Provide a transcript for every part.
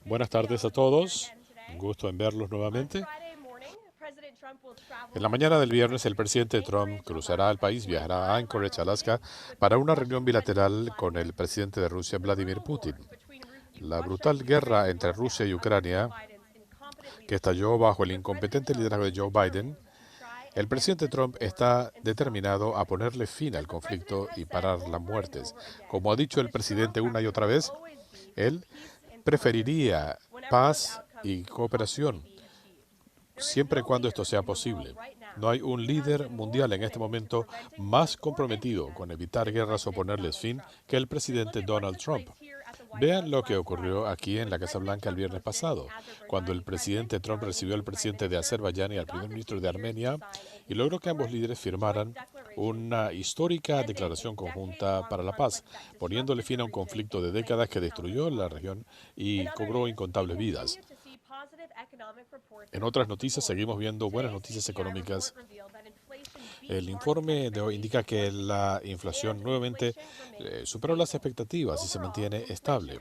Buenas tardes a todos. Un gusto en verlos nuevamente. En la mañana del viernes, el presidente Trump cruzará el país, viajará a Anchorage, Alaska, para una reunión bilateral con el presidente de Rusia, Vladimir Putin. La brutal guerra entre Rusia y Ucrania, que estalló bajo el incompetente liderazgo de Joe Biden, el presidente Trump está determinado a ponerle fin al conflicto y parar las muertes. Como ha dicho el presidente una y otra vez, él preferiría paz y cooperación siempre y cuando esto sea posible. No hay un líder mundial en este momento más comprometido con evitar guerras o ponerles fin que el presidente Donald Trump. Vean lo que ocurrió aquí en la Casa Blanca el viernes pasado, cuando el presidente Trump recibió al presidente de Azerbaiyán y al primer ministro de Armenia y logró que ambos líderes firmaran una histórica declaración conjunta para la paz, poniéndole fin a un conflicto de décadas que destruyó la región y cobró incontables vidas. En otras noticias, seguimos viendo buenas noticias económicas. El informe de hoy indica que la inflación nuevamente superó las expectativas y se mantiene estable.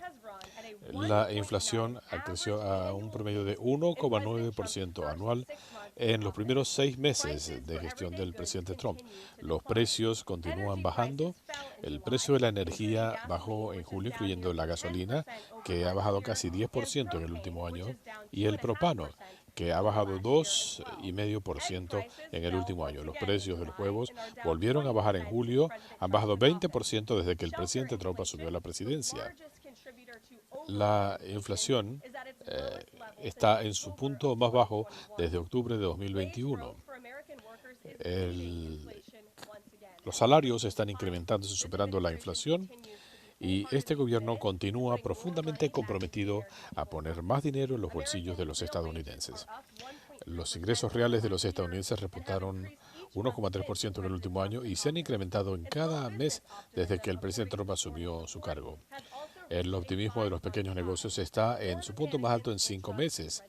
La inflación creció a un promedio de 1,9% anual en los primeros 6 meses de gestión del presidente Trump. Los precios continúan bajando. El precio de la energía bajó en julio, incluyendo la gasolina, que ha bajado casi 10% en el último año, y el propano, que ha bajado 2,5% en el último año. Los precios de los huevos volvieron a bajar en julio, han bajado 20% desde que el presidente Trump asumió la presidencia. La inflación está en su punto más bajo desde octubre de 2021. Los salarios están incrementándose, superando la inflación, y este gobierno continúa profundamente comprometido a poner más dinero en los bolsillos de los estadounidenses. Los ingresos reales de los estadounidenses repuntaron 1,3% en el último año y se han incrementado en cada mes desde que el presidente Trump asumió su cargo. El optimismo de los pequeños negocios está en su punto más alto en 5 meses,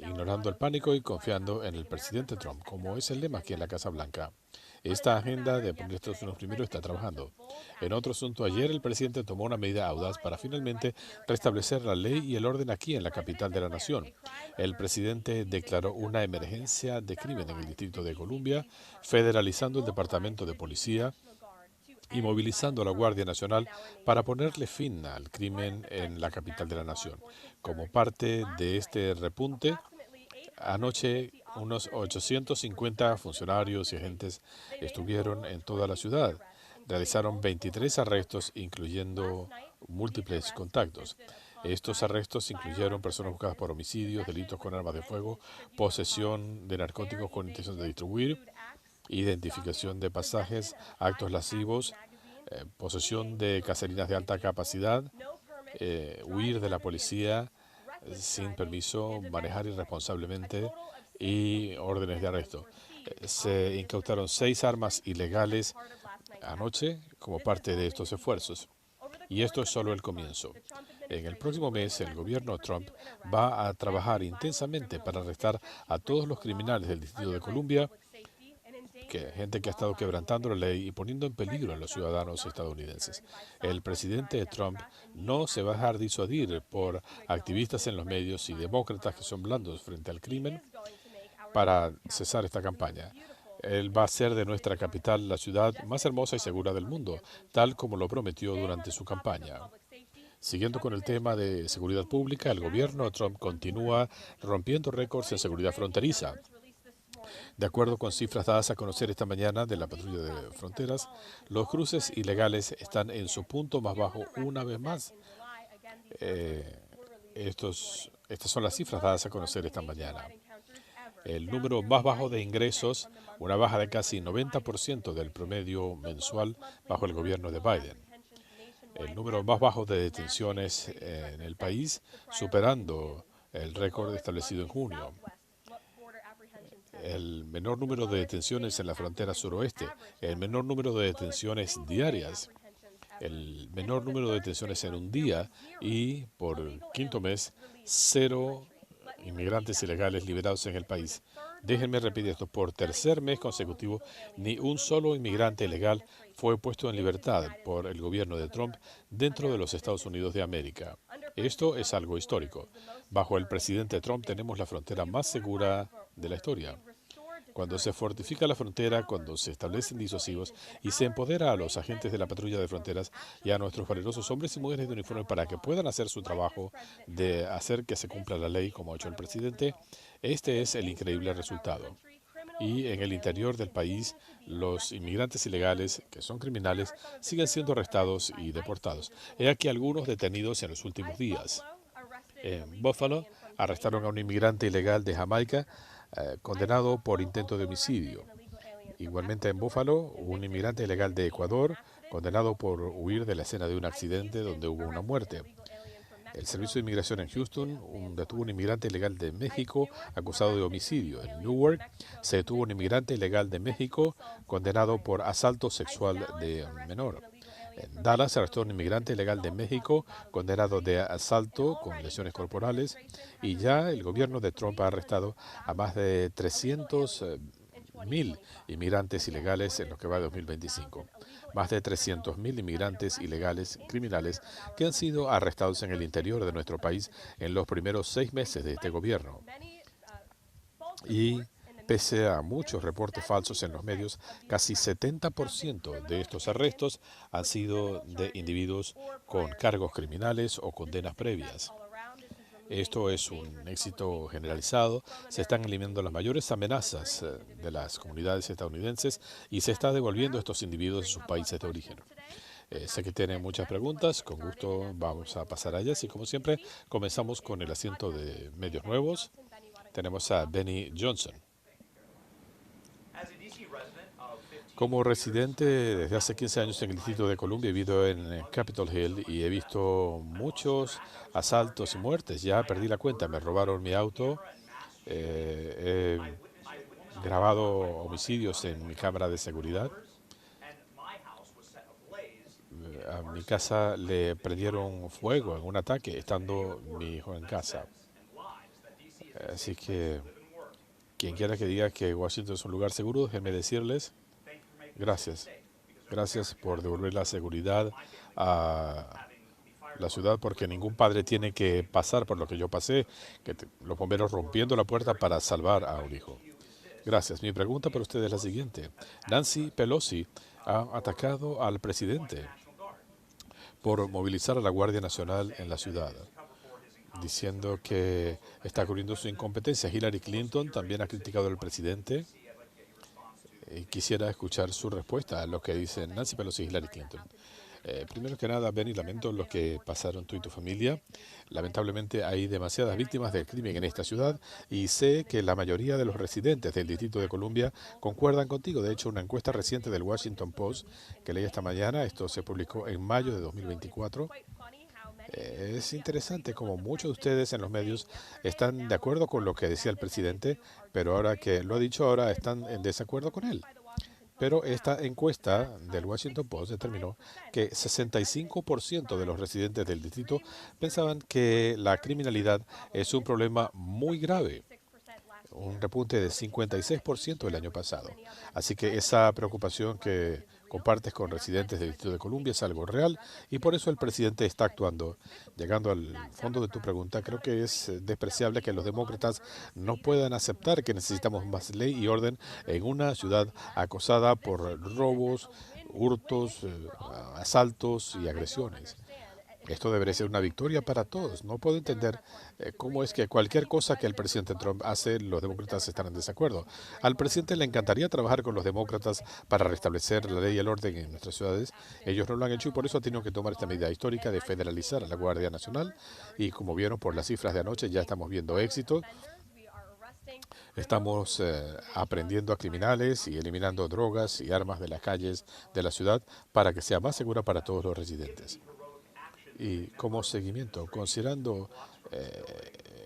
ignorando el pánico y confiando en el presidente Trump, como es el lema aquí en la Casa Blanca. Esta agenda de poner Estados Unidos primero está trabajando. En otro asunto, ayer el presidente tomó una medida audaz para finalmente restablecer la ley y el orden aquí en la capital de la nación. El presidente declaró una emergencia de crimen en el Distrito de Columbia, federalizando el Departamento de Policía y movilizando a la Guardia Nacional para ponerle fin al crimen en la capital de la nación. Como parte de este repunte, anoche unos 850 funcionarios y agentes estuvieron en toda la ciudad. Realizaron 23 arrestos, incluyendo múltiples contactos. Estos arrestos incluyeron personas buscadas por homicidios, delitos con armas de fuego, posesión de narcóticos con intención de distribuir, identificación de pasajes, actos lascivos, posesión de caserinas de alta capacidad, huir de la policía sin permiso, manejar irresponsablemente y órdenes de arresto. Se incautaron 6 armas ilegales anoche como parte de estos esfuerzos. Y esto es solo el comienzo. En el próximo mes, el gobierno Trump va a trabajar intensamente para arrestar a todos los criminales del Distrito de Columbia, gente que ha estado quebrantando la ley y poniendo en peligro a los ciudadanos estadounidenses. El presidente Trump no se va a dejar disuadir por activistas en los medios y demócratas que son blandos frente al crimen para cesar esta campaña. Él va a hacer de nuestra capital la ciudad más hermosa y segura del mundo, tal como lo prometió durante su campaña. Siguiendo con el tema de seguridad pública, el gobierno Trump continúa rompiendo récords en seguridad fronteriza. De acuerdo con cifras dadas a conocer esta mañana de la Patrulla de Fronteras, los cruces ilegales están en su punto más bajo una vez más. Estas son las cifras dadas a conocer esta mañana. El número más bajo de ingresos, una baja de casi 90% del promedio mensual bajo el gobierno de Biden. El número más bajo de detenciones en el país, superando el récord establecido en junio. El menor número de detenciones en la frontera suroeste, el menor número de detenciones diarias, el menor número de detenciones en un día y, por quinto mes, 0 inmigrantes ilegales liberados en el país. Déjenme repetir esto. Por tercer mes consecutivo, ni un solo inmigrante ilegal fue puesto en libertad por el gobierno de Trump dentro de los Estados Unidos de América. Esto es algo histórico. Bajo el presidente Trump tenemos la frontera más segura de la historia. Cuando se fortifica la frontera, cuando se establecen disuasivos y se empodera a los agentes de la patrulla de fronteras y a nuestros valerosos hombres y mujeres de uniforme para que puedan hacer su trabajo de hacer que se cumpla la ley como ha hecho el presidente, este es el increíble resultado. Y en el interior del país, los inmigrantes ilegales, que son criminales, siguen siendo arrestados y deportados. He aquí algunos detenidos en los últimos días. En Buffalo, arrestaron a un inmigrante ilegal de Jamaica condenado por intento de homicidio. Igualmente en Buffalo, un inmigrante ilegal de Ecuador condenado por huir de la escena de un accidente donde hubo una muerte. El Servicio de Inmigración en Houston detuvo a un inmigrante ilegal de México acusado de homicidio. En Newark se detuvo un inmigrante ilegal de México condenado por asalto sexual de un menor. En Dallas se arrestó a un inmigrante ilegal de México condenado de asalto con lesiones corporales y ya el gobierno de Trump ha arrestado a más de 300.000 inmigrantes ilegales en lo que va de 2025. Más de 300.000 inmigrantes ilegales criminales que han sido arrestados en el interior de nuestro país en los primeros 6 meses de este gobierno. Y pese a muchos reportes falsos en los medios, casi 70% de estos arrestos han sido de individuos con cargos criminales o condenas previas. Esto es un éxito generalizado. Se están eliminando las mayores amenazas de las comunidades estadounidenses y se está devolviendo a estos individuos a sus países de origen. Sé que tienen muchas preguntas, con gusto vamos a pasar a ellas y como siempre comenzamos con el asiento de medios nuevos. Tenemos a Benny Johnson. Como residente desde hace 15 años en el Distrito de Columbia, he vivido en Capitol Hill y he visto muchos asaltos y muertes. Ya perdí la cuenta, me robaron mi auto, he grabado homicidios en mi cámara de seguridad. A mi casa le prendieron fuego en un ataque estando mi hijo en casa. Así que quien quiera que diga que Washington es un lugar seguro, déjenme decirles gracias. Gracias por devolver la seguridad a la ciudad, porque ningún padre tiene que pasar por lo que yo pasé, los bomberos rompiendo la puerta para salvar a un hijo. Gracias. Mi pregunta para usted es la siguiente. Nancy Pelosi ha atacado al presidente por movilizar a la Guardia Nacional en la ciudad, diciendo que está cubriendo su incompetencia. Hillary Clinton también ha criticado al presidente. Quisiera escuchar su respuesta a lo que dicen Nancy Pelosi y Hillary Clinton. Primero que nada, Benny, lamento lo que pasaron tú y tu familia. Lamentablemente hay demasiadas víctimas del crimen en esta ciudad y sé que la mayoría de los residentes del Distrito de Columbia concuerdan contigo. De hecho, una encuesta reciente del Washington Post que leí esta mañana, esto se publicó en mayo de 2024, es interesante como muchos de ustedes en los medios están de acuerdo con lo que decía el presidente, pero ahora que lo ha dicho, ahora están en desacuerdo con él. Pero esta encuesta del Washington Post determinó que 65% de los residentes del distrito pensaban que la criminalidad es un problema muy grave, un repunte de 56% el año pasado. Así que esa preocupación que compartes con residentes del Distrito de Columbia es algo real y por eso el presidente está actuando. Llegando al fondo de tu pregunta, creo que es despreciable que los demócratas no puedan aceptar que necesitamos más ley y orden en una ciudad acosada por robos, hurtos, asaltos y agresiones. Esto debería ser una victoria para todos. No puedo entender cómo es que cualquier cosa que el presidente Trump hace, los demócratas están en desacuerdo. Al presidente le encantaría trabajar con los demócratas para restablecer la ley y el orden en nuestras ciudades. Ellos no lo han hecho y por eso ha tenido que tomar esta medida histórica de federalizar a la Guardia Nacional. Y como vieron por las cifras de anoche, ya estamos viendo éxito. Estamos aprendiendo a criminales y eliminando drogas y armas de las calles de la ciudad para que sea más segura para todos los residentes. Y como seguimiento, considerando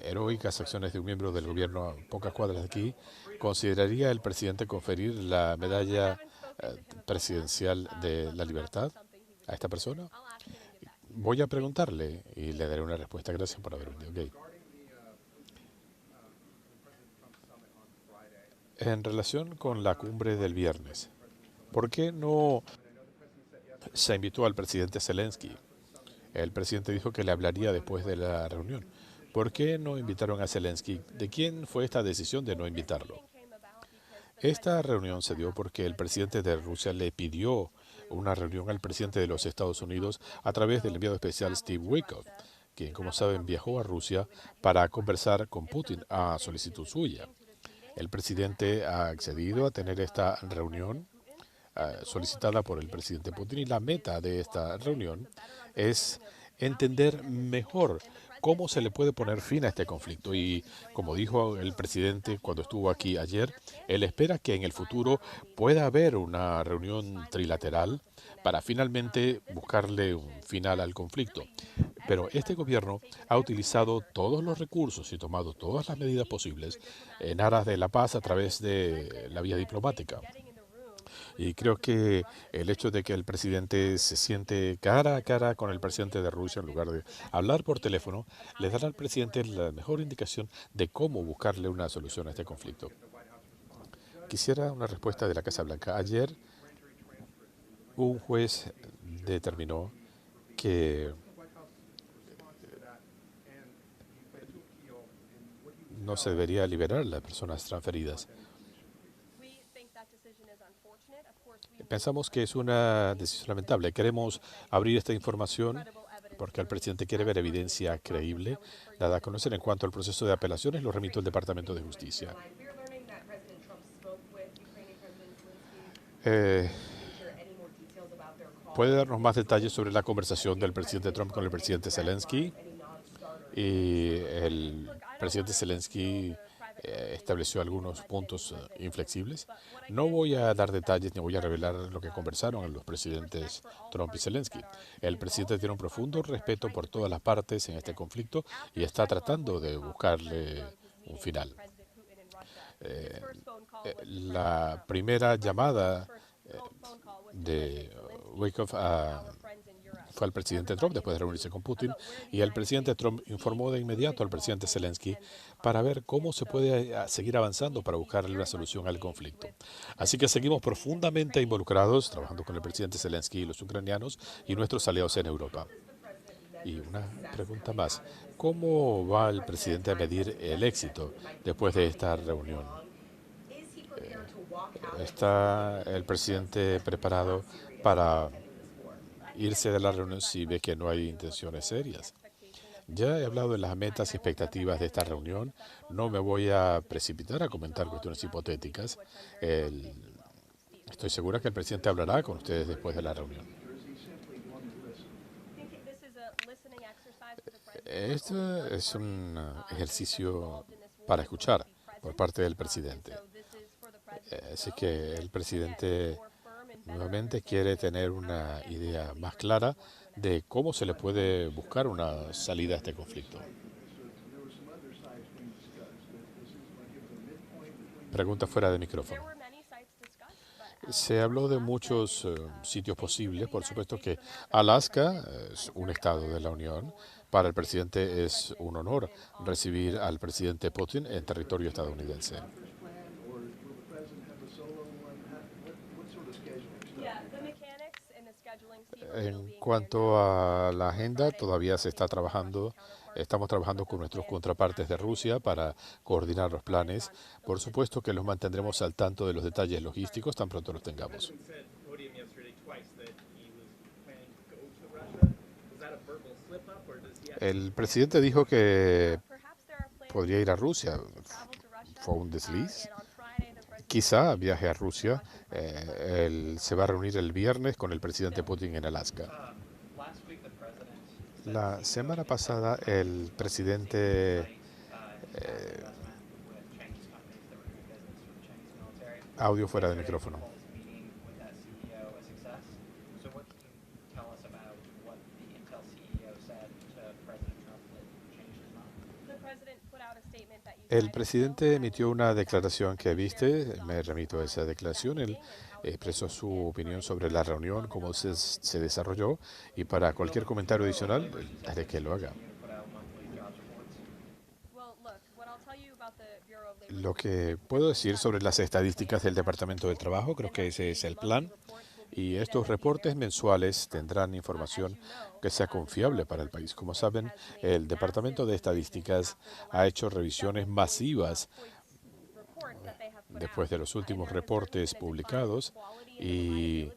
heroicas acciones de un miembro del gobierno a pocas cuadras de aquí, ¿consideraría el presidente conferir la medalla presidencial de la libertad a esta persona? Voy a preguntarle y le daré una respuesta. Gracias por haber venido. Okay. En relación con la cumbre del viernes, ¿por qué no se invitó al presidente Zelensky? El presidente dijo que le hablaría después de la reunión. ¿Por qué no invitaron a Zelensky? ¿De quién fue esta decisión de no invitarlo? Esta reunión se dio porque el presidente de Rusia le pidió una reunión al presidente de los Estados Unidos a través del enviado especial Steve Witkoff, quien, como saben, viajó a Rusia para conversar con Putin a solicitud suya. El presidente ha accedido a tener esta reunión solicitada por el presidente Putin y la meta de esta reunión es entender mejor cómo se le puede poner fin a este conflicto. Y como dijo el presidente cuando estuvo aquí ayer, él espera que en el futuro pueda haber una reunión trilateral para finalmente buscarle un final al conflicto. Pero este gobierno ha utilizado todos los recursos y tomado todas las medidas posibles en aras de la paz a través de la vía diplomática. Y creo que el hecho de que el presidente se siente cara a cara con el presidente de Rusia en lugar de hablar por teléfono, le dará al presidente la mejor indicación de cómo buscarle una solución a este conflicto. Quisiera una respuesta de la Casa Blanca. Ayer un juez determinó que no se debería liberar a las personas transferidas. Pensamos que es una decisión lamentable. Queremos abrir esta información porque el presidente quiere ver evidencia creíble dada a conocer en cuanto al proceso de apelaciones, lo remito al Departamento de Justicia. ¿Puede darnos más detalles sobre la conversación del presidente Trump con el presidente Zelensky? Y el presidente Zelensky estableció algunos puntos inflexibles. No voy a dar detalles ni voy a revelar lo que conversaron los presidentes Trump y Zelensky. El presidente tiene un profundo respeto por todas las partes en este conflicto y está tratando de buscarle un final. La primera llamada de Witkoff fue al presidente Trump después de reunirse con Putin y el presidente Trump informó de inmediato al presidente Zelensky para ver cómo se puede seguir avanzando para buscarle una solución al conflicto. Así que seguimos profundamente involucrados, trabajando con el presidente Zelensky y los ucranianos y nuestros aliados en Europa. Y una pregunta más. ¿Cómo va el presidente a medir el éxito después de esta reunión? ¿Está el presidente preparado para irse de la reunión si ve que no hay intenciones serias? Ya he hablado de las metas y expectativas de esta reunión. No me voy a precipitar a comentar cuestiones hipotéticas. Estoy segura que el presidente hablará con ustedes después de la reunión. Este es un ejercicio para escuchar por parte del presidente. Así que el presidente nuevamente quiere tener una idea más clara de cómo se le puede buscar una salida a este conflicto. Pregunta fuera de micrófono. Se habló de muchos sitios posibles. Por supuesto que Alaska es un estado de la Unión. Para el presidente es un honor recibir al presidente Putin en territorio estadounidense. En cuanto a la agenda, todavía se está trabajando. Estamos trabajando con nuestros contrapartes de Rusia para coordinar los planes. Por supuesto que los mantendremos al tanto de los detalles logísticos tan pronto los tengamos. El presidente dijo que podría ir a Rusia. ¿Fue un desliz? Quizá viaje a Rusia. Él se va a reunir el viernes con el presidente Putin en Alaska. La semana pasada el presidente... audio fuera de micrófono. El presidente emitió una declaración que viste, me remito a esa declaración. Él expresó su opinión sobre la reunión, cómo se desarrolló, y para cualquier comentario adicional, haré que lo haga. Lo que puedo decir sobre las estadísticas del Departamento del Trabajo, creo que ese es el plan. Y estos reportes mensuales tendrán información que sea confiable para el país. Como saben, el Departamento de Estadísticas ha hecho revisiones masivas después de los últimos reportes publicados y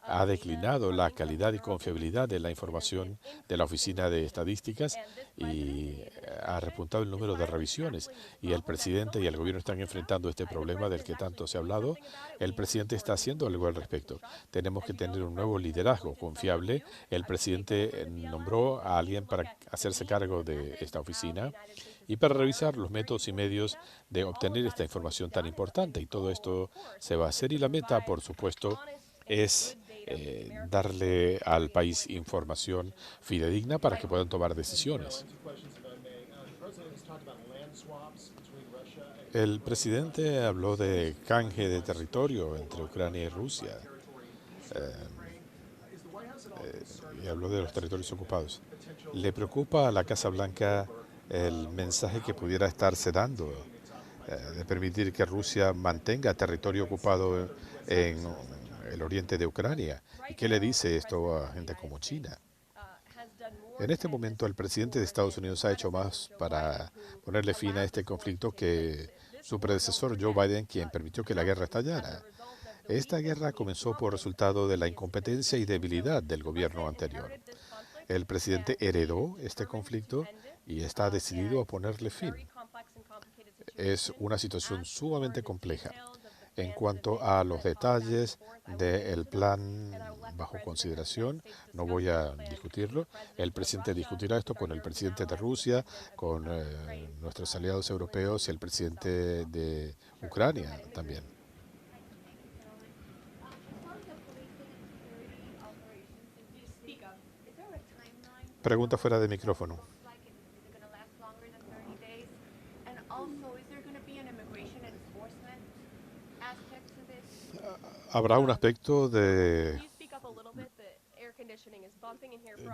ha declinado la calidad y confiabilidad de la información de la Oficina de Estadísticas y ha repuntado el número de revisiones. Y el presidente y el gobierno están enfrentando este problema del que tanto se ha hablado. El presidente está haciendo algo al respecto. Tenemos que tener un nuevo liderazgo confiable. El presidente nombró a alguien para hacerse cargo de esta oficina y para revisar los métodos y medios de obtener esta información tan importante. Y todo esto se va a hacer y la meta, por supuesto, es darle al país información fidedigna para que puedan tomar decisiones. El presidente habló de canje de territorio entre Ucrania y Rusia y habló de los territorios ocupados. ¿Le preocupa a la Casa Blanca el mensaje que pudiera estarse dando de permitir que Rusia mantenga territorio ocupado en el oriente de Ucrania? ¿Y qué le dice esto a gente como China? En este momento, el presidente de Estados Unidos ha hecho más para ponerle fin a este conflicto que su predecesor Joe Biden, quien permitió que la guerra estallara. Esta guerra comenzó por resultado de la incompetencia y debilidad del gobierno anterior. El presidente heredó este conflicto y está decidido a ponerle fin. Es una situación sumamente compleja. En cuanto a los detalles del plan bajo consideración, no voy a discutirlo. El presidente discutirá esto con el presidente de Rusia, con nuestros aliados europeos y el presidente de Ucrania también. Pregunta fuera de micrófono. Habrá un aspecto de...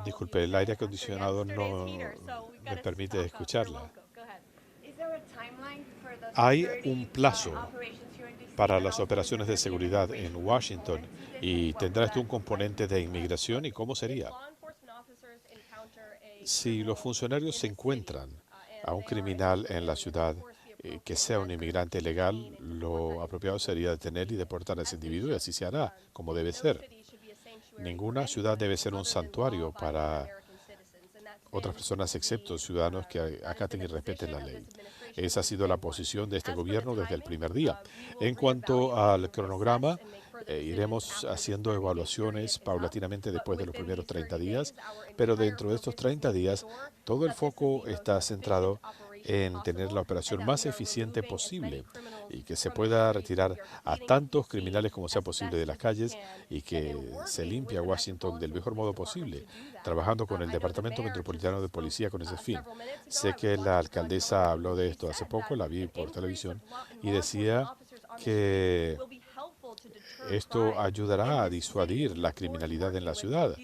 Disculpe, el aire acondicionado no me permite escucharla. Hay un plazo para las operaciones de seguridad en Washington y tendrá esto un componente de inmigración. ¿Y cómo sería? Si los funcionarios se encuentran a un criminal en la ciudad que sea un inmigrante legal, lo apropiado sería detener y deportar a ese individuo y así se hará, como debe ser. Ninguna ciudad debe ser un santuario para otras personas excepto ciudadanos que acaten y respeten la ley. Esa ha sido la posición de este gobierno desde el primer día. En cuanto al cronograma, iremos haciendo evaluaciones paulatinamente después de los primeros 30 días, pero dentro de estos 30 días todo el foco está centrado en tener la operación más eficiente posible y que se pueda retirar a tantos criminales como sea posible de las calles y que se limpie a Washington del mejor modo posible, trabajando con el Departamento Metropolitano de Policía con ese fin. Sé que la alcaldesa habló de esto hace poco, la vi por televisión, y decía que esto ayudará a disuadir la criminalidad en la ciudad.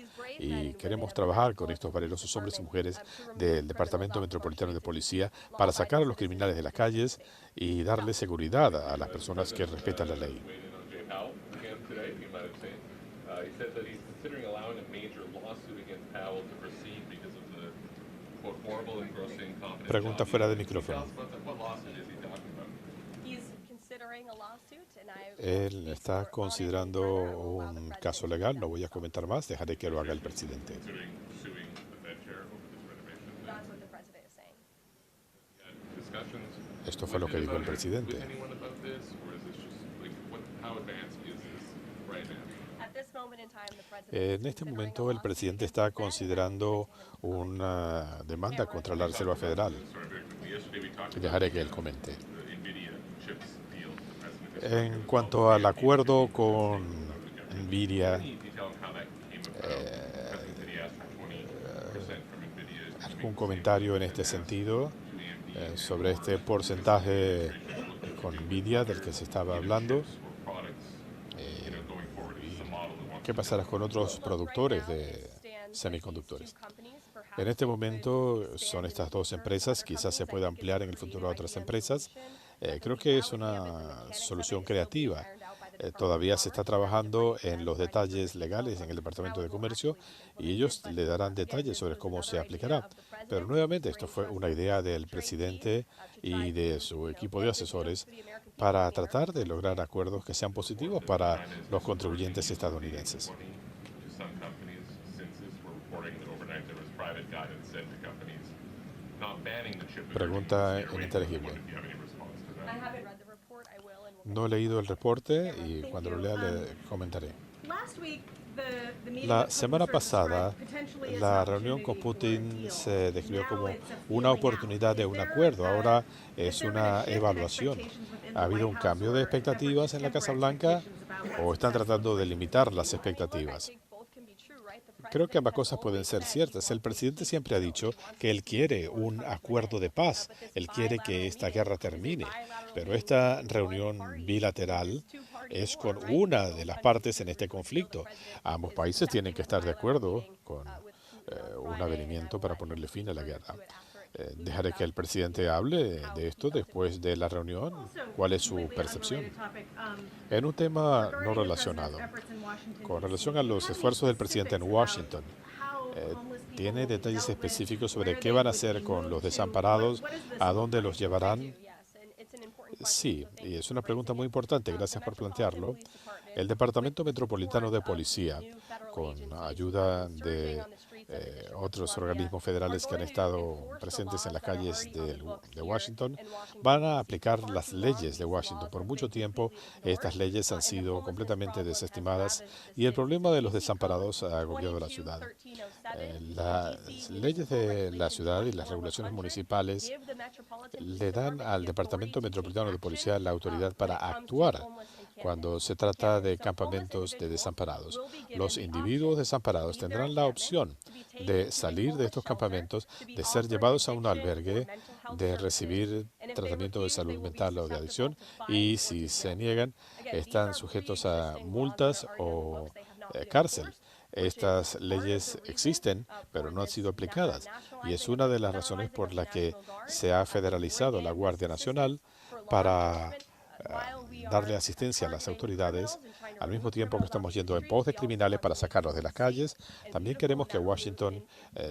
Y queremos trabajar con estos valerosos hombres y mujeres del Departamento Metropolitano de Policía para sacar a los criminales de las calles y darle seguridad a las personas que respetan la ley. Pregunta fuera de micrófono. Él está considerando un caso legal, no voy a comentar más, dejaré que lo haga el presidente. Esto fue lo que dijo el presidente. En este momento el presidente está considerando una demanda contra la Reserva Federal. Y dejaré que él comente. En cuanto al acuerdo con Nvidia, algún comentario en este sentido sobre este porcentaje con Nvidia del que se estaba hablando. ¿Qué pasará con otros productores de semiconductores? En este momento son estas dos empresas, quizás se pueda ampliar en el futuro a otras empresas. Creo que es una solución creativa. Todavía se está trabajando en los detalles legales en el Departamento de Comercio y ellos le darán detalles sobre cómo se aplicará. Pero nuevamente, esto fue una idea del presidente y de su equipo de asesores para tratar de lograr acuerdos que sean positivos para los contribuyentes estadounidenses. Pregunta ininteligible. No he leído el reporte y cuando lo lea le comentaré. La semana pasada, la reunión con Putin se describió como una oportunidad de un acuerdo. Ahora es una evaluación. ¿Ha habido un cambio de expectativas en la Casa Blanca o están tratando de limitar las expectativas? Creo que ambas cosas pueden ser ciertas. El presidente siempre ha dicho que él quiere un acuerdo de paz, él quiere que esta guerra termine, pero esta reunión bilateral es con una de las partes en este conflicto. Ambos países tienen que estar de acuerdo con un avenimiento para ponerle fin a la guerra. Dejaré que el presidente hable de esto después de la reunión. ¿Cuál es su percepción? En un tema no relacionado, con relación a los esfuerzos del presidente en Washington, eh, ¿tiene detalles específicos sobre qué van a hacer con los desamparados? ¿A dónde los llevarán? Sí, y es una pregunta muy importante. Gracias por plantearlo. El Departamento Metropolitano de Policía, con ayuda de otros organismos federales que han estado presentes en las calles de Washington, van a aplicar las leyes de Washington. Por mucho tiempo, estas leyes han sido completamente desestimadas y el problema de los desamparados ha agobiado la ciudad. Las leyes de la ciudad y las regulaciones municipales le dan al Departamento Metropolitano de Policía la autoridad para actuar cuando se trata de campamentos de desamparados. Los individuos desamparados tendrán la opción de salir de estos campamentos, de ser llevados a un albergue, de recibir tratamiento de salud mental o de adicción y si se niegan, están sujetos a multas o cárcel. Estas leyes existen, pero no han sido aplicadas, y es una de las razones por la que se ha federalizado la Guardia Nacional para darle asistencia a las autoridades, al mismo tiempo que estamos yendo en pos de criminales para sacarlos de las calles. También queremos que Washington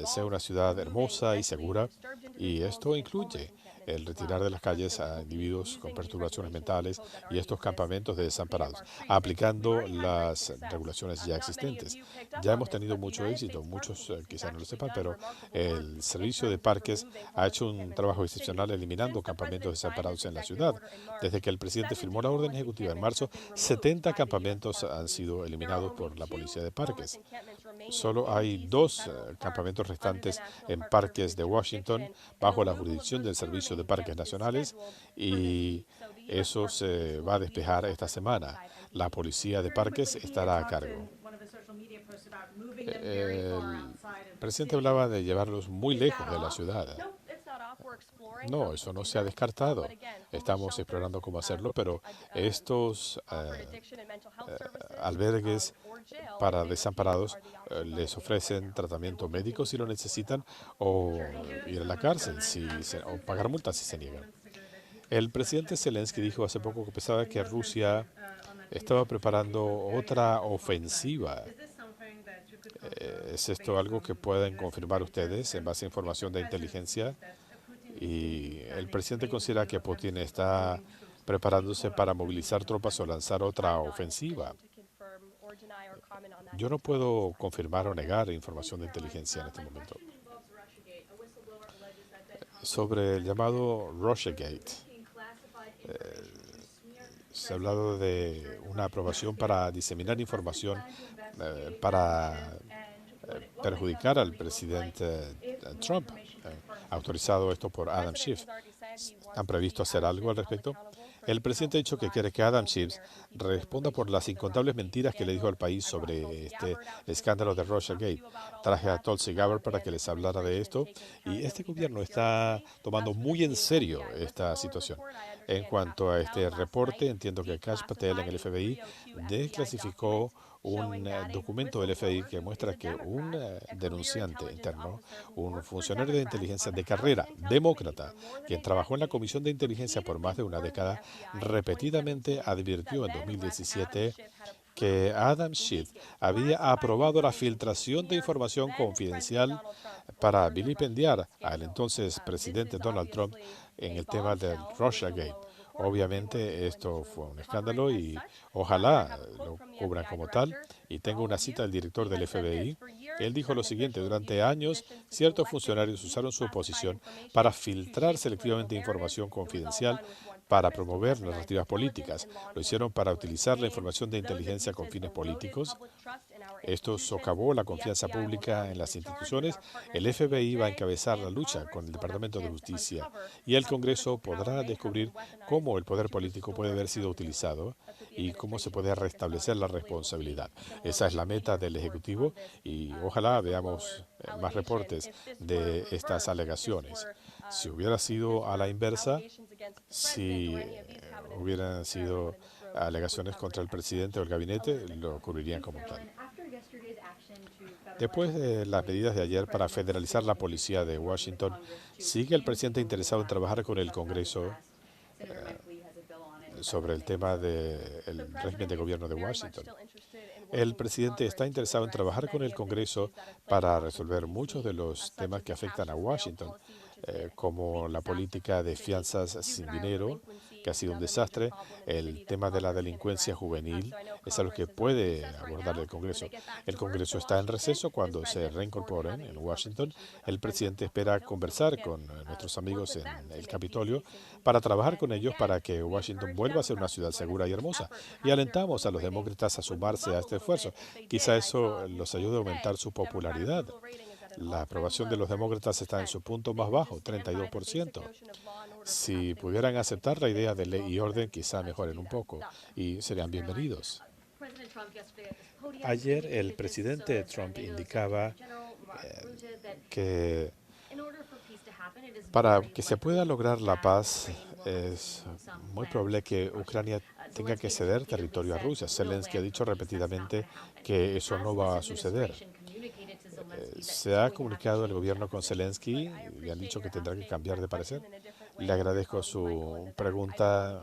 sea una ciudad hermosa y segura, y esto incluye el retirar de las calles a individuos con perturbaciones mentales y estos campamentos de desamparados, aplicando las regulaciones ya existentes. Ya hemos tenido mucho éxito, muchos quizás no lo sepan, pero el Servicio de Parques ha hecho un trabajo excepcional eliminando campamentos desamparados en la ciudad. Desde que el presidente firmó la orden ejecutiva en marzo, 70 campamentos han sido eliminados por la Policía de Parques. Solo hay dos campamentos restantes en parques de Washington bajo la jurisdicción del Servicio de Parques Nacionales y eso se va a despejar esta semana. La Policía de Parques estará a cargo. El presidente hablaba de llevarlos muy lejos de la ciudad. No, eso no se ha descartado. Estamos explorando cómo hacerlo, pero estos albergues para desamparados les ofrecen tratamiento médico si lo necesitan o ir a la cárcel o pagar multas si se niegan. El presidente Zelensky dijo hace poco que pensaba que Rusia estaba preparando otra ofensiva. ¿Es esto algo que pueden confirmar ustedes en base a información de inteligencia? Y el presidente considera que Putin está preparándose para movilizar tropas o lanzar otra ofensiva. Yo no puedo confirmar o negar información de inteligencia en este momento. Sobre el llamado Russiagate, se ha hablado de una aprobación para diseminar información para perjudicar al presidente Trump. Autorizado esto por Adam Schiff. ¿Han previsto hacer algo al respecto? El presidente ha dicho que quiere que Adam Schiff responda por las incontables mentiras que le dijo al país sobre este escándalo de Russiagate. Traje a Tulsi Gabbard para que les hablara de esto y este gobierno está tomando muy en serio esta situación. En cuanto a este reporte, entiendo que Kash Patel en el FBI desclasificó un documento del FBI que muestra que un denunciante interno, un funcionario de inteligencia de carrera, demócrata, quien trabajó en la Comisión de Inteligencia por más de una década, repetidamente advirtió en 2017 que Adam Schiff había aprobado la filtración de información confidencial para vilipendiar al entonces presidente Donald Trump en el tema del Russiagate. Obviamente esto fue un escándalo y ojalá lo cubran como tal. Y tengo una cita del director del FBI. Él dijo lo siguiente: durante años, ciertos funcionarios usaron su posición para filtrar selectivamente información confidencial para promover narrativas políticas. Lo hicieron para utilizar la información de inteligencia con fines políticos. Esto socavó la confianza pública en las instituciones. El FBI va a encabezar la lucha con el Departamento de Justicia y el Congreso podrá descubrir cómo el poder político puede haber sido utilizado y cómo se puede restablecer la responsabilidad. Esa es la meta del Ejecutivo y ojalá veamos más reportes de estas alegaciones. Si hubiera sido a la inversa, si hubieran sido alegaciones contra el presidente o el gabinete, lo cubrirían como tal. Después de las medidas de ayer para federalizar la policía de Washington, ¿sigue el presidente interesado en trabajar con el Congreso sobre el tema del régimen de gobierno de Washington? El presidente está interesado en trabajar con el Congreso para resolver muchos de los temas que afectan a Washington, como la política de fianzas sin dinero, que ha sido un desastre, el tema de la delincuencia juvenil, es algo que puede abordar el Congreso. El Congreso está en receso cuando se reincorporen en Washington. El presidente espera conversar con nuestros amigos en el Capitolio para trabajar con ellos para que Washington vuelva a ser una ciudad segura y hermosa. Y alentamos a los demócratas a sumarse a este esfuerzo. Quizá eso los ayude a aumentar su popularidad. La aprobación de los demócratas está en su punto más bajo, 32%. Si pudieran aceptar la idea de ley y orden, quizá mejoren un poco y serían bienvenidos. Ayer el presidente Trump indicaba que para que se pueda lograr la paz es muy probable que Ucrania tenga que ceder territorio a Rusia. Zelensky ha dicho repetidamente que eso no va a suceder. Se ha comunicado el gobierno con Zelensky y han dicho que tendrá que cambiar de parecer. Le agradezco su pregunta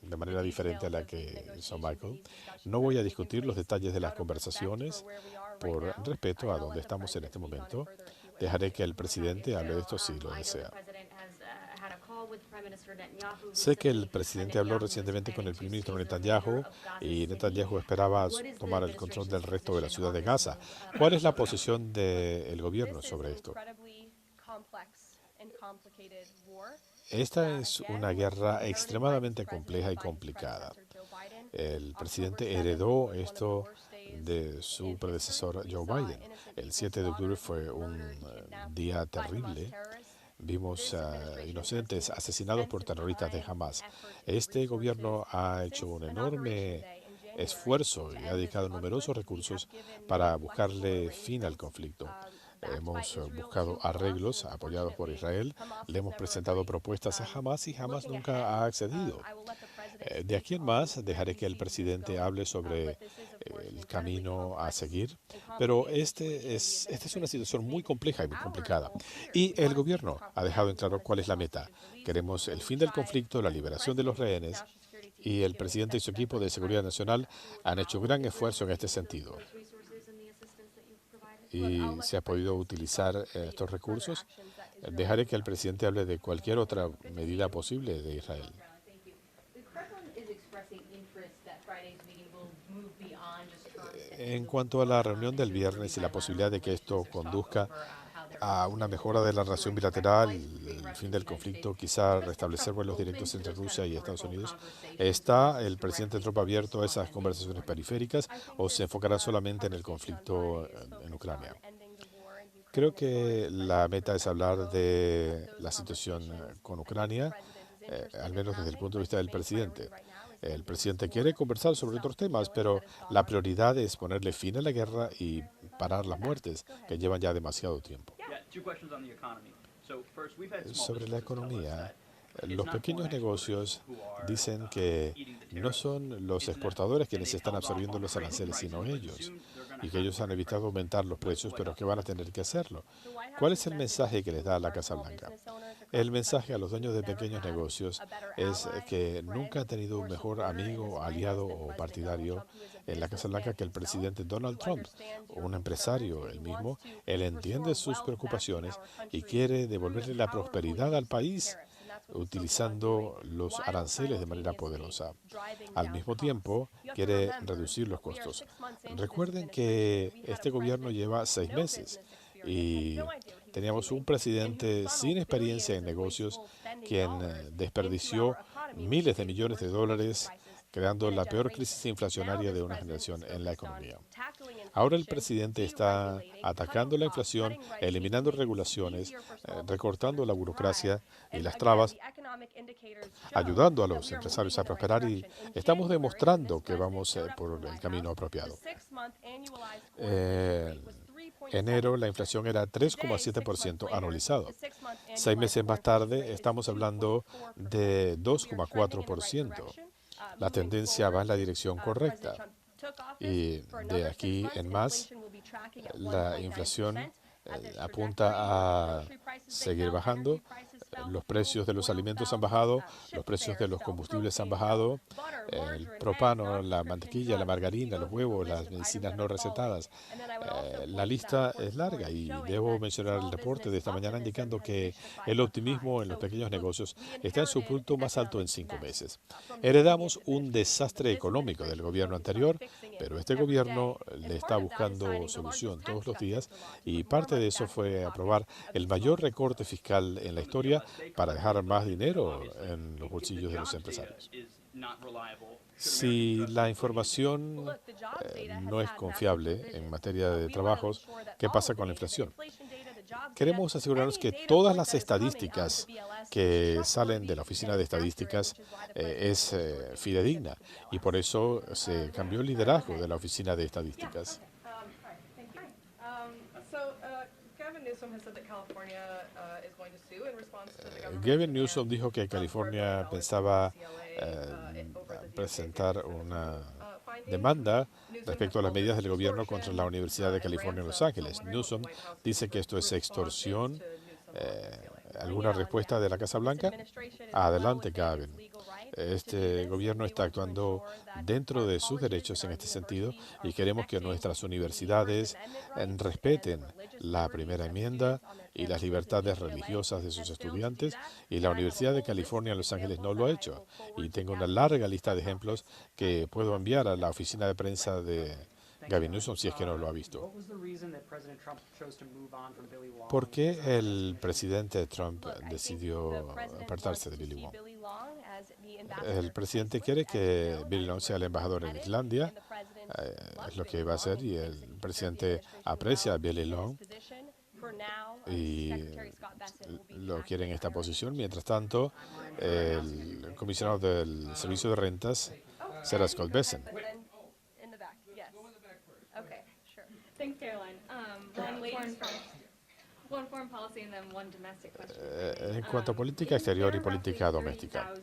de manera diferente a la que hizo Michael. No voy a discutir los detalles de las conversaciones por respeto a donde estamos en este momento. Dejaré que el presidente hable de esto si lo desea. Sé que el presidente habló recientemente con el primer ministro Netanyahu y Netanyahu esperaba tomar el control del resto de la ciudad de Gaza. ¿Cuál es la posición del gobierno sobre esto? Esta es una guerra extremadamente compleja y complicada. El presidente heredó esto de su predecesor Joe Biden. El 7 de octubre fue un día terrible. Vimos inocentes asesinados por terroristas de Hamas. Este gobierno ha hecho un enorme esfuerzo y ha dedicado numerosos recursos para buscarle fin al conflicto. Hemos buscado arreglos apoyados por Israel, le hemos presentado propuestas a Hamas y Hamas nunca ha accedido. De aquí en más dejaré que el presidente hable sobre el camino a seguir, pero esta es una situación muy compleja y muy complicada. Y el gobierno ha dejado en claro cuál es la meta. Queremos el fin del conflicto, la liberación de los rehenes, y el presidente y su equipo de seguridad nacional han hecho un gran esfuerzo en este sentido. Y se ha podido utilizar estos recursos. Dejaré que el presidente hable de cualquier otra medida posible de Israel. En cuanto a la reunión del viernes y la posibilidad de que esto conduzca a una mejora de la relación bilateral, el fin del conflicto, quizá restablecer vuelos directos entre Rusia y Estados Unidos, ¿está el presidente Trump abierto a esas conversaciones periféricas o se enfocará solamente en el conflicto en Ucrania? Creo que la meta es hablar de la situación con Ucrania, al menos desde el punto de vista del presidente. El presidente quiere conversar sobre otros temas, pero la prioridad es ponerle fin a la guerra y parar las muertes, que llevan ya demasiado tiempo. Sobre la economía, Los pequeños negocios dicen que no son los exportadores quienes están absorbiendo los aranceles, sino ellos, y que ellos han evitado aumentar los precios, pero que van a tener que hacerlo. ¿Cuál es el mensaje que les da la Casa Blanca? El mensaje a los dueños de pequeños negocios es que nunca han tenido un mejor amigo, aliado o partidario en la Casa Blanca que el presidente Donald Trump, un empresario, él mismo. Él entiende sus preocupaciones y quiere devolverle la prosperidad al país utilizando los aranceles de manera poderosa. Al mismo tiempo, quiere reducir los costos. Recuerden que este gobierno lleva 6 meses y teníamos un presidente sin experiencia en negocios quien desperdició miles de millones de dólares creando la peor crisis inflacionaria de una generación en la economía. Ahora el presidente está atacando la inflación, eliminando regulaciones, recortando la burocracia y las trabas, ayudando a los empresarios a prosperar y estamos demostrando que vamos por el camino apropiado. En enero la inflación era 3,7% anualizado. 6 meses más tarde estamos hablando de 2,4%. La tendencia va en la dirección correcta. Y de aquí en más, la inflación apunta a seguir bajando. Los precios de los alimentos han bajado, los precios de los combustibles han bajado, el propano, la mantequilla, la margarina, los huevos, las medicinas no recetadas. La lista es larga y debo mencionar el reporte de esta mañana indicando que el optimismo en los pequeños negocios está en su punto más alto en 5 meses. Heredamos un desastre económico del gobierno anterior, pero este gobierno le está buscando solución todos los días y parte de eso fue aprobar el mayor recorte fiscal en la historia para dejar más dinero en los bolsillos de los empresarios. Si la información no es confiable en materia de trabajos, ¿qué pasa con la inflación? Queremos asegurarnos que todas las estadísticas que salen de la Oficina de Estadísticas es fidedigna y por eso se cambió el liderazgo de la Oficina de Estadísticas. Gavin Newsom dijo que California pensaba presentar una demanda respecto a las medidas del gobierno contra la Universidad de California en Los Ángeles. Newsom dice que esto es extorsión. ¿Alguna respuesta de la Casa Blanca? Adelante, Gavin. Este gobierno está actuando dentro de sus derechos en este sentido y queremos que nuestras universidades respeten la primera enmienda y las libertades religiosas de sus estudiantes, y la Universidad de California en Los Ángeles no lo ha hecho. Y tengo una larga lista de ejemplos que puedo enviar a la oficina de prensa de Gavin Newsom si es que no lo ha visto. ¿Por qué el presidente Trump decidió apartarse de Billy Wong? El presidente quiere que Billy Long sea el embajador en Islandia, es lo que va a hacer, y el presidente aprecia a Billy Long y lo quiere en esta posición. Mientras tanto, el comisionado del Servicio de Rentas será Scott Bessent. En cuanto a política exterior y política doméstica,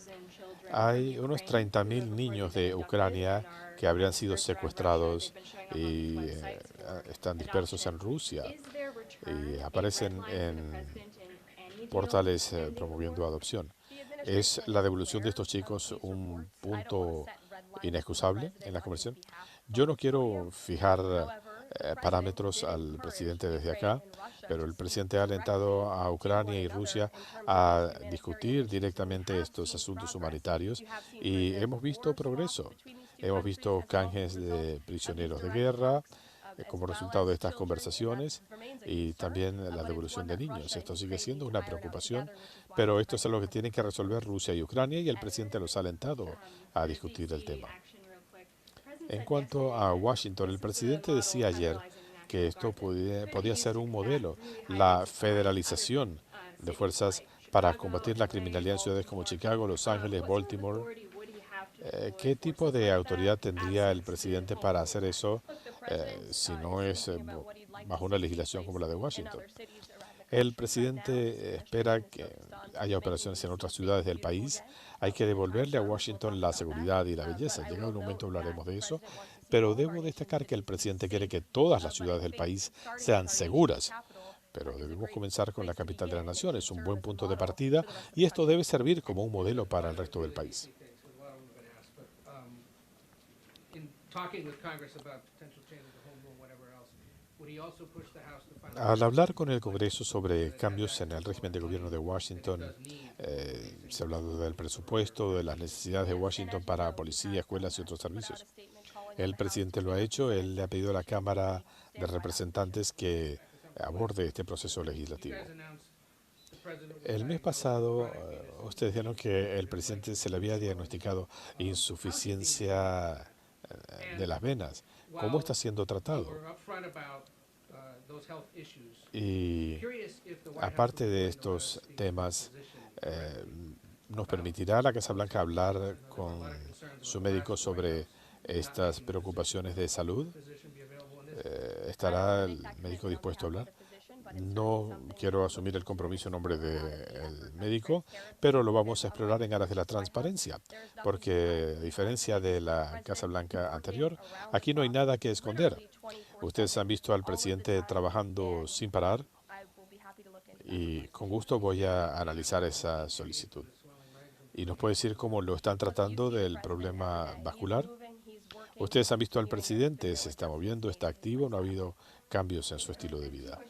hay unos 30.000 niños de Ucrania que habrían sido secuestrados y están dispersos en Rusia y aparecen en portales promoviendo adopción. ¿Es la devolución de estos chicos un punto inexcusable en la conversación? Yo no quiero fijar parámetros al presidente desde acá, pero el presidente ha alentado a Ucrania y Rusia a discutir directamente estos asuntos humanitarios y hemos visto progreso. Hemos visto canjes de prisioneros de guerra como resultado de estas conversaciones y también la devolución de niños. Esto sigue siendo una preocupación, pero esto es algo que tienen que resolver Rusia y Ucrania y el presidente los ha alentado a discutir el tema. En cuanto a Washington, el presidente decía ayer que esto podía ser un modelo, la federalización de fuerzas para combatir la criminalidad en ciudades como Chicago, Los Ángeles, Baltimore. ¿Qué tipo de autoridad tendría el presidente para hacer eso si no es bajo una legislación como la de Washington? El presidente espera que haya operaciones en otras ciudades del país. Hay que devolverle a Washington la seguridad y la belleza. Llegado el momento hablaremos de eso, pero debo destacar que el presidente quiere que todas las ciudades del país sean seguras. Pero debemos comenzar con la capital de la nación. Es un buen punto de partida y esto debe servir como un modelo para el resto del país. Al hablar con el Congreso sobre cambios en el régimen de gobierno de Washington, se ha hablado del presupuesto, de las necesidades de Washington para policía, escuelas y otros servicios. El presidente lo ha hecho, él le ha pedido a la Cámara de Representantes que aborde este proceso legislativo. El mes pasado, ustedes dijeron que el presidente se le había diagnosticado insuficiencia de las venas. ¿Cómo está siendo tratado? Y aparte de estos temas, eh, ¿nos permitirá la Casa Blanca hablar con su médico sobre estas preocupaciones de salud? ¿Estará el médico dispuesto a hablar? No quiero asumir el compromiso en nombre del médico, pero lo vamos a explorar en aras de la transparencia, porque a diferencia de la Casa Blanca anterior, aquí no hay nada que esconder. Ustedes han visto al presidente trabajando sin parar y con gusto voy a analizar esa solicitud. ¿Y nos puede decir cómo lo están tratando del problema vascular? Ustedes han visto al presidente, se está moviendo, está activo, no ha habido cambios en su estilo de vida.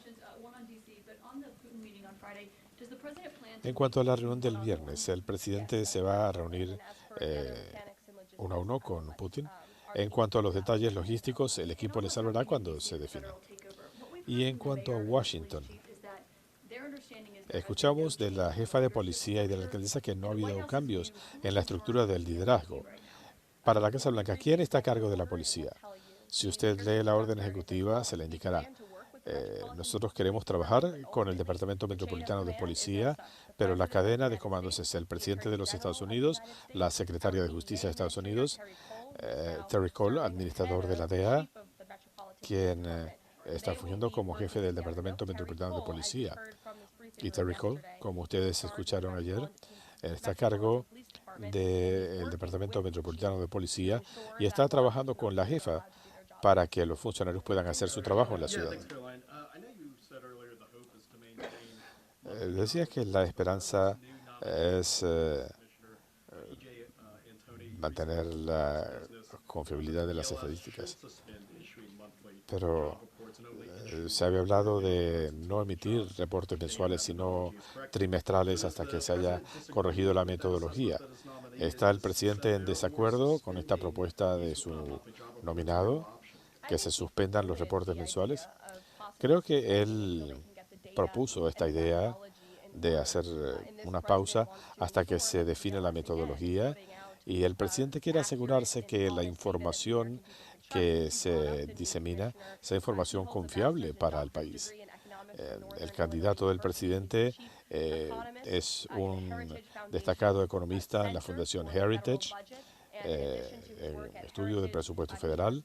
En cuanto a la reunión del viernes, el presidente se va a reunir uno a uno con Putin. En cuanto a los detalles logísticos, el equipo les hablará cuando se definan. Y en cuanto a Washington, escuchamos de la jefa de policía y de la alcaldesa que no ha habido cambios en la estructura del liderazgo. Para la Casa Blanca, ¿quién está a cargo de la policía? Si usted lee la orden ejecutiva, se le indicará. Nosotros queremos trabajar con el Departamento Metropolitano de Policía, pero la cadena de comandos es el presidente de los Estados Unidos, la secretaria de Justicia de Estados Unidos, Terry Cole, administrador de la DEA, quien está fungiendo como jefe del Departamento Metropolitano de Policía. Y Terry Cole, como ustedes escucharon ayer, está a cargo del Departamento Metropolitano de Policía y está trabajando con la jefa para que los funcionarios puedan hacer su trabajo en la ciudad. Decía que la esperanza es mantener la confiabilidad de las estadísticas, pero se había hablado de no emitir reportes mensuales, sino trimestrales hasta que se haya corregido la metodología. ¿Está el presidente en desacuerdo con esta propuesta de su nominado, que se suspendan los reportes mensuales? Creo que él propuso esta idea de hacer una pausa hasta que se define la metodología y el presidente quiere asegurarse que la información que se disemina sea información confiable para el país. El candidato del presidente es un destacado economista en la Fundación Heritage, estudio de presupuesto federal.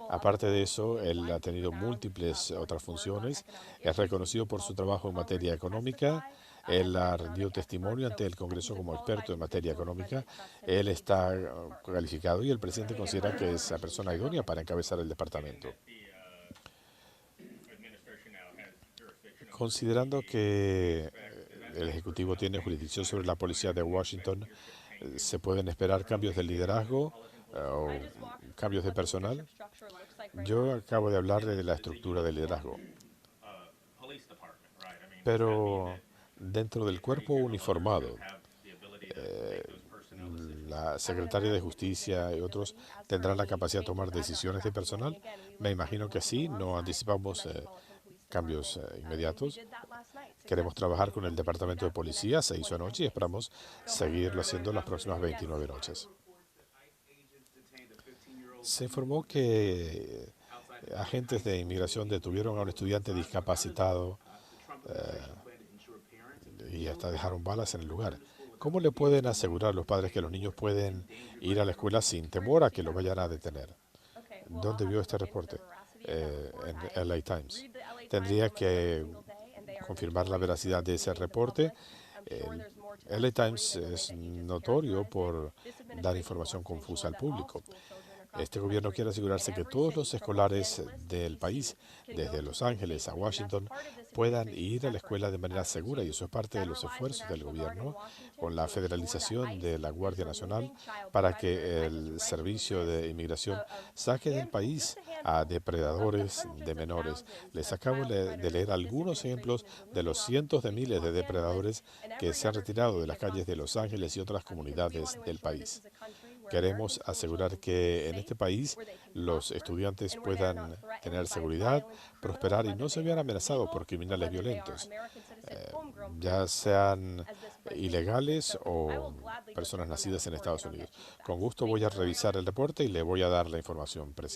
Aparte de eso, él ha tenido múltiples otras funciones. Es reconocido por su trabajo en materia económica. Él ha rendido testimonio ante el Congreso como experto en materia económica. Él está calificado y el presidente considera que es la persona idónea para encabezar el departamento. Considerando que el Ejecutivo tiene jurisdicción sobre la policía de Washington, ¿se pueden esperar cambios de liderazgo o cambios de personal? Yo acabo de hablar de la estructura del liderazgo, pero dentro del cuerpo uniformado, la secretaria de Justicia y otros tendrán la capacidad de tomar decisiones de personal. Me imagino que sí, no anticipamos cambios inmediatos. Queremos trabajar con el Departamento de Policía, se hizo anoche y esperamos seguirlo haciendo las próximas 29 noches. Se informó que agentes de inmigración detuvieron a un estudiante discapacitado y hasta dejaron balas en el lugar. ¿Cómo le pueden asegurar a los padres que los niños pueden ir a la escuela sin temor a que lo vayan a detener? ¿Dónde vio este reporte? En LA Times. Tendría que confirmar la veracidad de ese reporte. El LA Times es notorio por dar información confusa al público. Este gobierno quiere asegurarse que todos los escolares del país, desde Los Ángeles a Washington, puedan ir a la escuela de manera segura, y eso es parte de los esfuerzos del gobierno con la federalización de la Guardia Nacional para que el Servicio de Inmigración saque del país a depredadores de menores. Les acabo de leer algunos ejemplos de los cientos de miles de depredadores que se han retirado de las calles de Los Ángeles y otras comunidades del país. Queremos asegurar que en este país los estudiantes puedan tener seguridad, prosperar y no se vean amenazados por criminales violentos, ya sean ilegales o personas nacidas en Estados Unidos. Con gusto voy a revisar el reporte y le voy a dar la información precisa.